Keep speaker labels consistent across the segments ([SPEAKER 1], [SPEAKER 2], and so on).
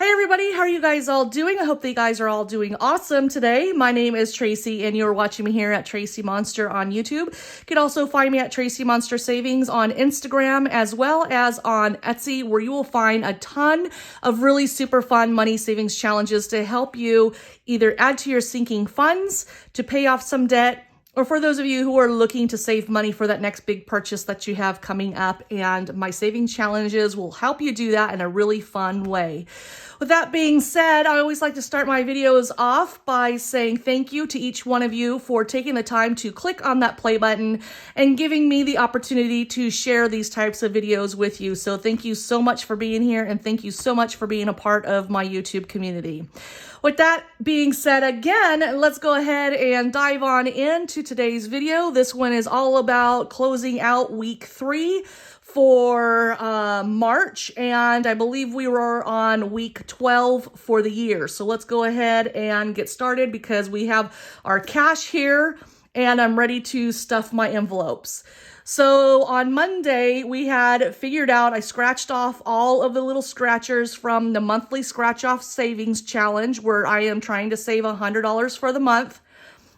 [SPEAKER 1] Hey everybody, how are you guys all doing? I hope that you guys are all doing awesome today. My name is TracEy and you're watching me here at TracEy Monster on YouTube. You can also find me at TracEy Monster Savings on Instagram as well as on Etsy, where you will find a ton of really super fun money savings challenges to help you either add to your sinking funds, to pay off some debt, or for those of you who are looking to save money for that next big purchase that you have coming up. And my saving challenges will help you do that in a really fun way. With that being said, I always like to start my videos off by saying thank you to each one of you for taking the time to click on that play button and giving me the opportunity to share these types of videos with you. So thank you so much for being here, and thank you so much for being a part of my YouTube community. With that being said, again, let's go ahead and dive on into today's video. This one is all about closing out week 3 for March, and I believe we were on week 12 for the year. So let's go ahead and get started because we have our cash here and I'm ready to stuff my envelopes. So on Monday, we had figured out, I scratched off all of the little scratchers from the monthly scratch off savings challenge, where I am trying to save $100 for the month.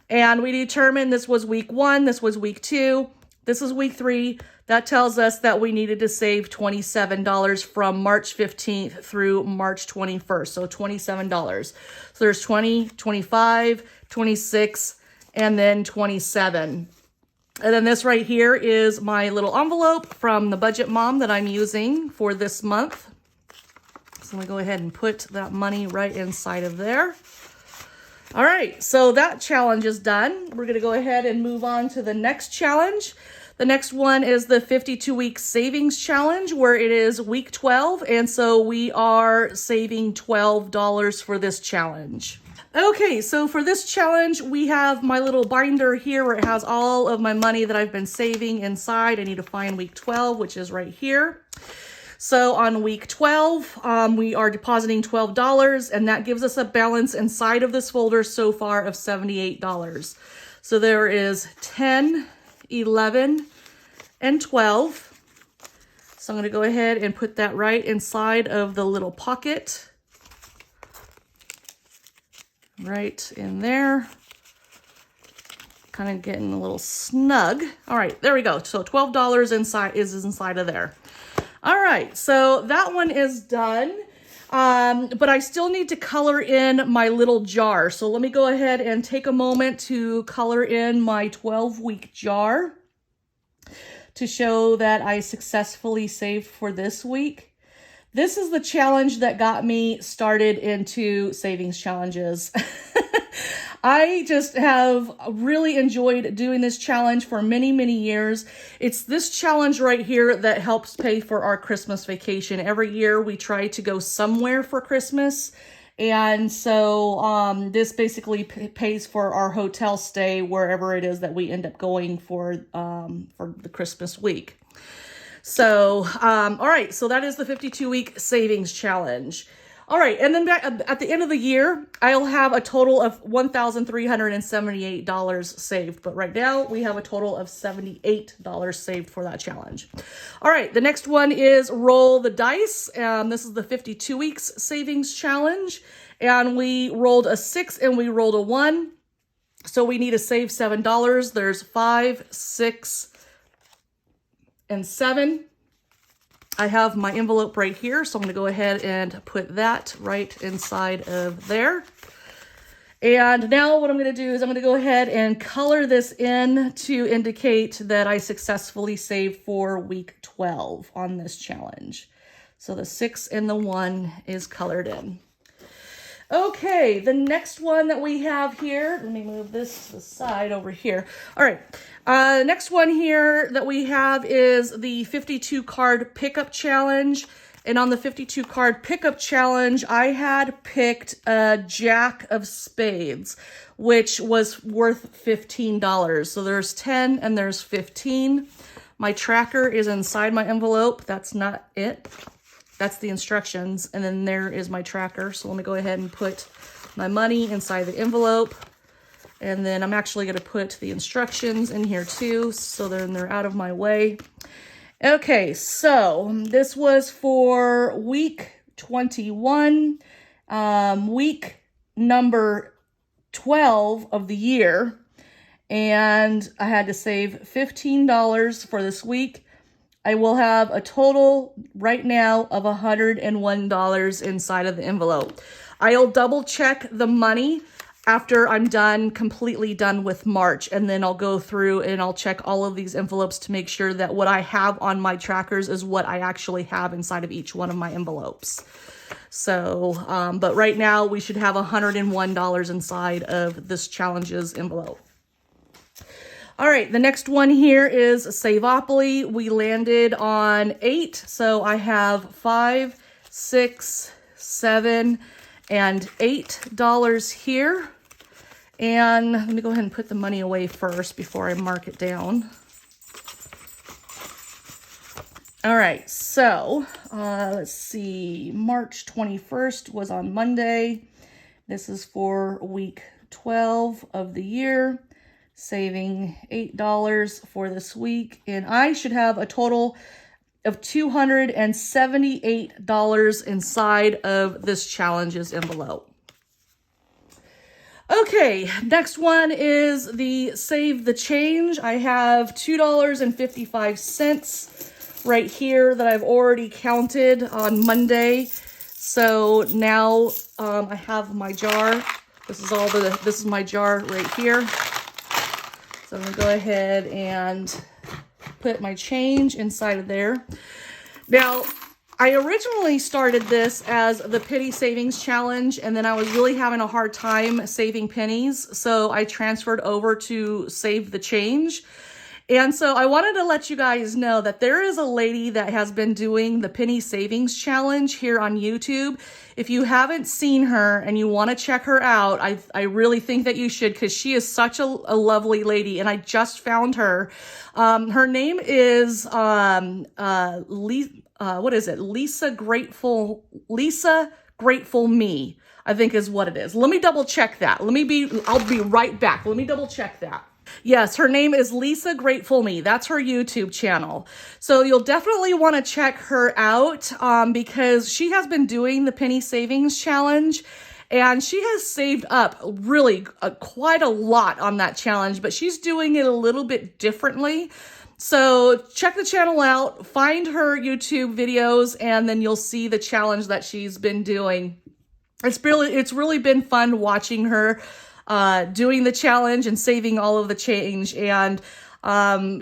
[SPEAKER 1] And we determined this was week 1, this was week 2, this is week 3. That tells us that we needed to save $27 from March 15th through March 21st. So $27. So there's 20, 25, 26, and then 27. And then this right here is my little envelope from the Budget Mom that I'm using for this month. So I'm gonna go ahead and put that money right inside of there. All right, so that challenge is done. We're gonna go ahead and move on to the next challenge. The next one is the 52-week savings challenge, where it is week 12. And so we are saving $12 for this challenge. Okay, so for this challenge, we have my little binder here where it has all of my money that I've been saving inside. I need to find week 12, which is right here. So on week 12, we are depositing $12, and that gives us a balance inside of this folder so far of $78. So there is 10, 11, and 12. So I'm going to go ahead and put that right inside of the little pocket. Right in there. Kind of getting a little snug. All right, there we go. So $12 is inside of there. All right, so that one is done. But I still need to color in my little jar. So let me go ahead and take a moment to color in my 12-week jar to show that I successfully saved for this week. This is the challenge that got me started into savings challenges. I just have really enjoyed doing this challenge for many, many years. It's this challenge right here that helps pay for our Christmas vacation. Every year we try to go somewhere for Christmas. And so this basically pays for our hotel stay wherever it is that we end up going for the Christmas week. So, all right, so that is the 52-week savings challenge. All right, and then back at the end of the year, I'll have a total of $1,378 saved. But right now, we have a total of $78 saved for that challenge. All right, the next one is roll the dice. This is the 52 weeks savings challenge. And we rolled a 6 and we rolled a 1. So we need to save $7. There's 5, 6, and 7. I have my envelope right here, so I'm going to go ahead and put that right inside of there. And now what I'm going to do is I'm going to go ahead and color this in to indicate that I successfully saved for week 12 on this challenge. So the 6 and the 1 is colored in. Okay, the next one that we have here, let me move this to the side over here. All right, next one here that we have is the 52 card pickup challenge. And on the 52 card pickup challenge, I had picked a Jack of Spades, which was worth $15. So there's 10 and there's 15. My tracker is inside my envelope. That's not it. That's the instructions, and then there is my tracker. So let me go ahead and put my money inside the envelope. And then I'm actually going to put the instructions in here too, so then they're out of my way. Okay, so this was for week 2021, week number 12 of the year. And I had to save $15 for this week. I will have a total right now of $101 inside of the envelope. I'll double check the money after I'm completely done with March, and then I'll go through and I'll check all of these envelopes to make sure that what I have on my trackers is what I actually have inside of each one of my envelopes. So, but right now we should have $101 inside of this challenges envelope. All right, the next one here is Save-opoly. We landed on 8, so I have $5, $6, $7, and $8 here. And let me go ahead and put the money away first before I mark it down. All right, so let's see. March 21st was on Monday. This is for week 12 of the year. Saving $8 for this week, and I should have a total of $278 inside of this challenges envelope. Okay, next one is the Save the Change. I have $2.55 right here that I've already counted on Monday. So now I have my jar. This is my jar right here. So I'm gonna go ahead and put my change inside of there. Now, I originally started this as the penny savings challenge, and then I was really having a hard time saving pennies. So I transferred over to Save the Change. And so I wanted to let you guys know that there is a lady that has been doing the penny savings challenge here on YouTube. If you haven't seen her and you want to check her out, I really think that you should, because she is such a lovely lady, and I just found her. Her name is Lisa Grateful Me, I think is what it is. Let me double check that. I'll be right back. Let me double check that. Yes, her name is Lisa Grateful Me. That's her YouTube channel. So you'll definitely want to check her out because she has been doing the penny savings challenge, and she has saved up really quite a lot on that challenge, but she's doing it a little bit differently. So check the channel out, find her YouTube videos, and then you'll see the challenge that she's been doing. It's really been fun watching her doing the challenge and saving all of the change. And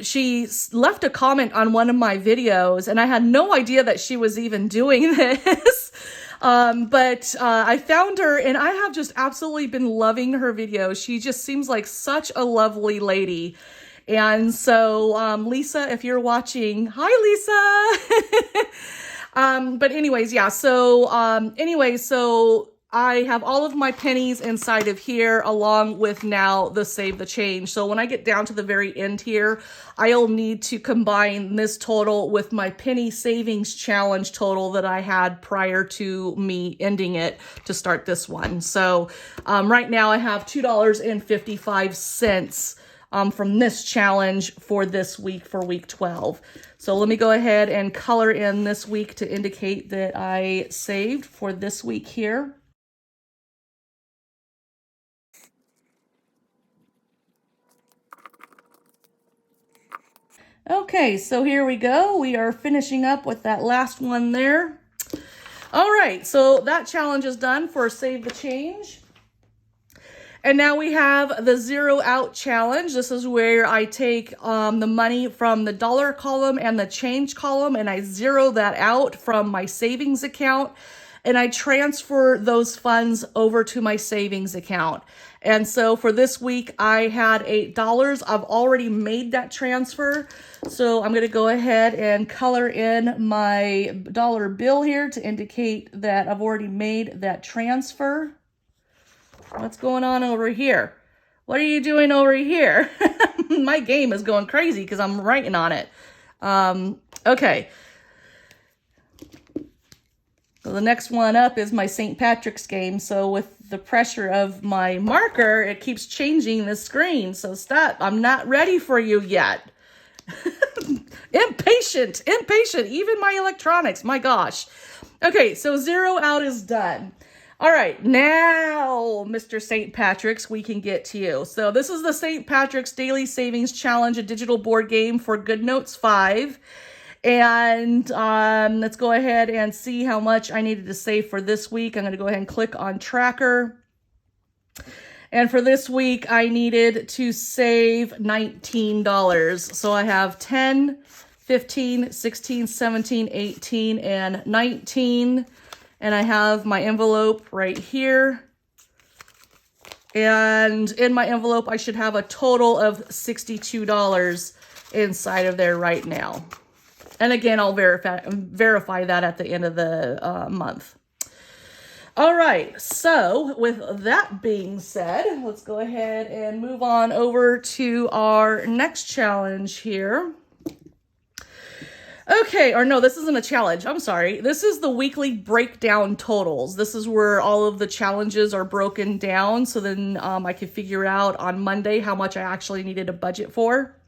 [SPEAKER 1] she left a comment on one of my videos, and I had no idea that she was even doing this. But I found her, and I have just absolutely been loving her videos. She just seems like such a lovely lady. And so, Lisa, if you're watching, hi, Lisa. But anyways, yeah. So, so I have all of my pennies inside of here, along with now the Save the Change. So when I get down to the very end here, I'll need to combine this total with my penny savings challenge total that I had prior to me ending it to start this one. So right now I have $2.55 from this challenge for this week, for week 12. So let me go ahead and color in this week to indicate that I saved for this week here. Okay, so here we go. We are finishing up with that last one there. All right, so that challenge is done for Save the Change. And now we have the Zero Out challenge. This is where I take the money from the dollar column and the change column, and I zero that out from my savings account, and I transfer those funds over to my savings account. And so for this week, I had $8. I've already made that transfer. So I'm going to go ahead and color in my dollar bill here to indicate that I've already made that transfer. What's going on over here? What are you doing over here? My game is going crazy because I'm writing on it. Okay. So the next one up is my St. Patrick's game. So with the pressure of my marker, it keeps changing the screen. So stop. I'm not ready for you yet. Impatient, even my electronics, my gosh. Okay, so 0 out is done. All right, now, Mr. St. Patrick's, we can get to you. So this is the St. Patrick's Daily Savings Challenge, a digital board game for GoodNotes 5. And let's go ahead and see how much I needed to save for this week. I'm going to go ahead and click on Tracker. And for this week, I needed to save $19. So I have 10, 15, 16, 17, 18, and 19. And I have my envelope right here. And in my envelope, I should have a total of $62 inside of there right now. And again, I'll verify that at the end of the month. All right, so with that being said, let's go ahead and move on over to our next challenge here. Okay, or no, this isn't a challenge. I'm sorry. This is the weekly breakdown totals. This is where all of the challenges are broken down. So then I can figure out on Monday how much I actually needed a budget for.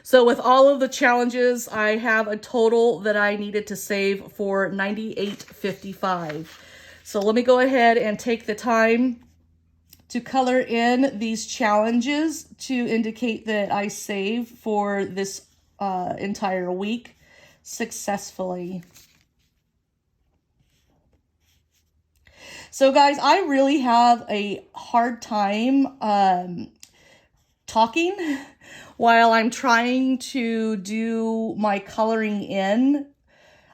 [SPEAKER 1] So with all of the challenges, I have a total that I needed to save for $98.55. So let me go ahead and take the time to color in these challenges to indicate that I saved for this entire week successfully. So guys, I really have a hard time talking while I'm trying to do my coloring in.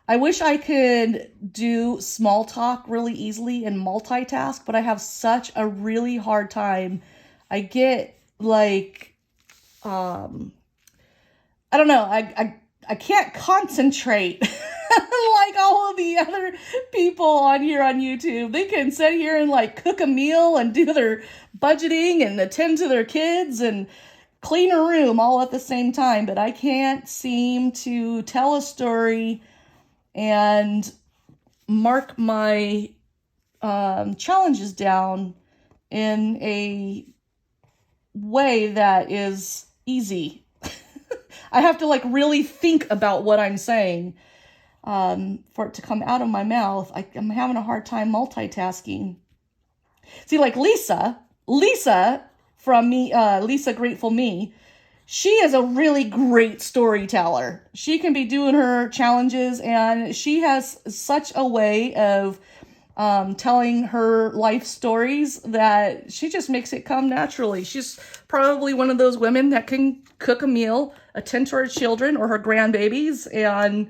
[SPEAKER 1] I wish I could do small talk really easily and multitask, but I have such a really hard time. I get like, I don't know, I can't concentrate like all of the other people on here on YouTube. They can sit here and like cook a meal and do their budgeting and attend to their kids and clean a room all at the same time, but I can't seem to tell a story and mark my challenges down in a way that is easy. I have to like really think about what I'm saying for it to come out of my mouth. I'm having a hard time multitasking. See, like Lisa from me, Lisa Grateful Me, she is a really great storyteller. She can be doing her challenges and she has such a way of telling her life stories that she just makes it come naturally. She's probably one of those women that can cook a meal, attend to her children or her grandbabies, and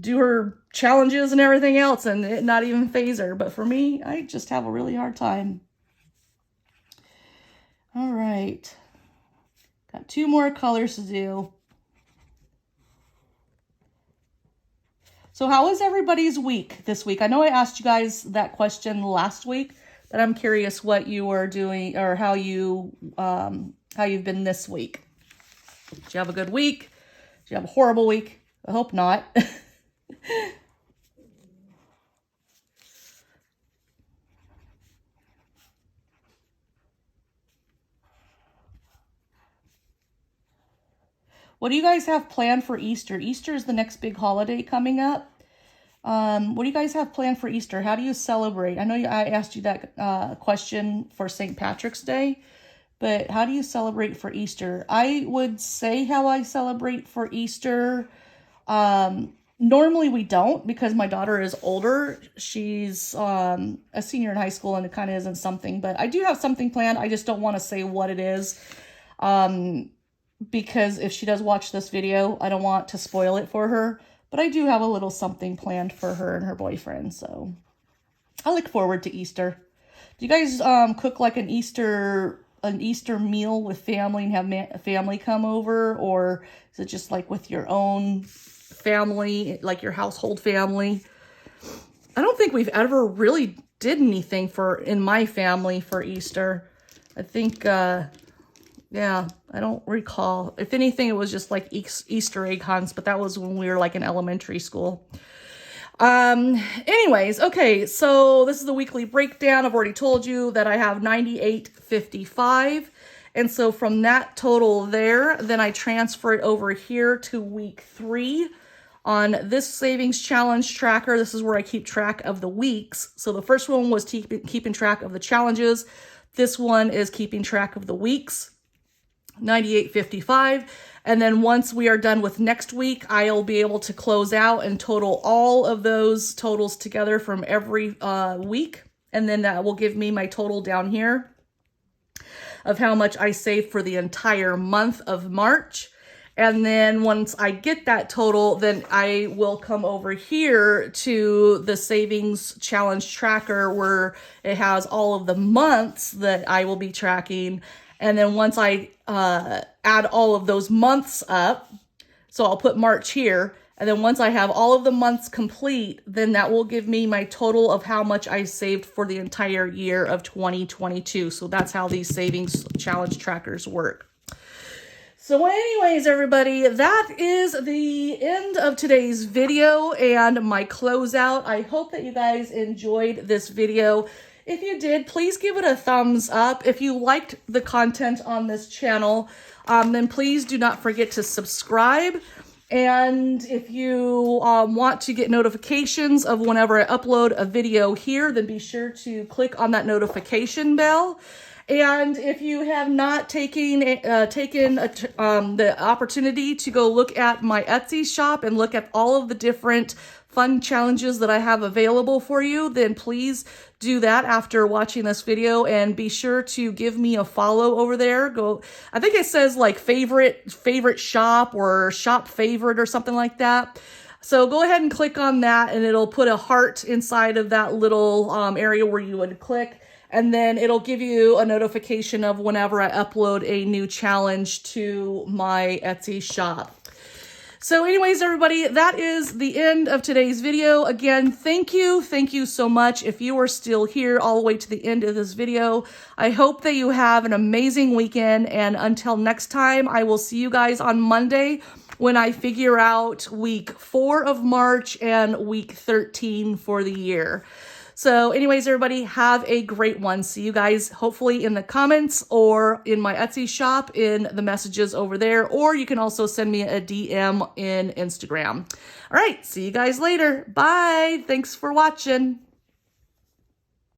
[SPEAKER 1] do her challenges and everything else and it not even faze her. But for me, I just have a really hard time. All right. Got 2 more colors to do. So how was everybody's week this week? I know I asked you guys that question last week, but I'm curious what you are doing or how you've been this week. Did you have a good week? Did you have a horrible week? I hope not. What do you guys have planned for Easter? Easter is the next big holiday coming up. What do you guys have planned for Easter? How do you celebrate? I know I asked you that question for St. Patrick's Day, but how do you celebrate for Easter? I would say how I celebrate for Easter. Normally we don't because my daughter is older. She's a senior in high school and it kind of isn't something, but I do have something planned. I just don't want to say what it is. Because if she does watch this video, I don't want to spoil it for her. But I do have a little something planned for her and her boyfriend, so I look forward to Easter. Do you guys cook like an Easter meal with family and have family come over, or is it just like with your own family, like your household family? I don't think we've ever really did anything in my family for Easter. I think yeah, I don't recall. If anything, it was just like Easter egg hunts, but that was when we were like in elementary school. Anyways, okay, so this is the weekly breakdown. I've already told you that I have $98.55. And so from that total there, then I transfer it over here to week 3. On this savings challenge tracker, this is where I keep track of the weeks. So the first one was keeping track of the challenges. This one is keeping track of the weeks, 98.55. And then once we are done with next week, I'll be able to close out and total all of those totals together from every week. And then that will give me my total down here of how much I saved for the entire month of March. And then once I get that total, then I will come over here to the savings challenge tracker where it has all of the months that I will be tracking. And then once I add all of those months up, so I'll put March here, and then once I have all of the months complete, then that will give me my total of how much I saved for the entire year of 2022. So that's how these savings challenge trackers work. So anyways, everybody, that is the end of today's video and my closeout. I hope that you guys enjoyed this video. If you did, please give it a thumbs up. If you liked the content on this channel, then please do not forget to subscribe. And if you want to get notifications of whenever I upload a video here, then be sure to click on that notification bell. And if you have not taken the opportunity to go look at my Etsy shop and look at all of the different fun challenges that I have available for you, then please do that after watching this video, and be sure to give me a follow over there. I think it says like favorite shop or shop favorite or something like that. So go ahead and click on that, and it'll put a heart inside of that little area where you would click. And then it'll give you a notification of whenever I upload a new challenge to my Etsy shop. So anyways, everybody, that is the end of today's video. Again, thank you so much. If you are still here all the way to the end of this video, I hope that you have an amazing weekend. And until next time, I will see you guys on Monday when I figure out week 4 of March and week 13 for the year. So anyways, everybody, have a great one. See you guys hopefully in the comments or in my Etsy shop in the messages over there, or you can also send me a DM in Instagram. All right, see you guys later. Bye. Thanks for watching.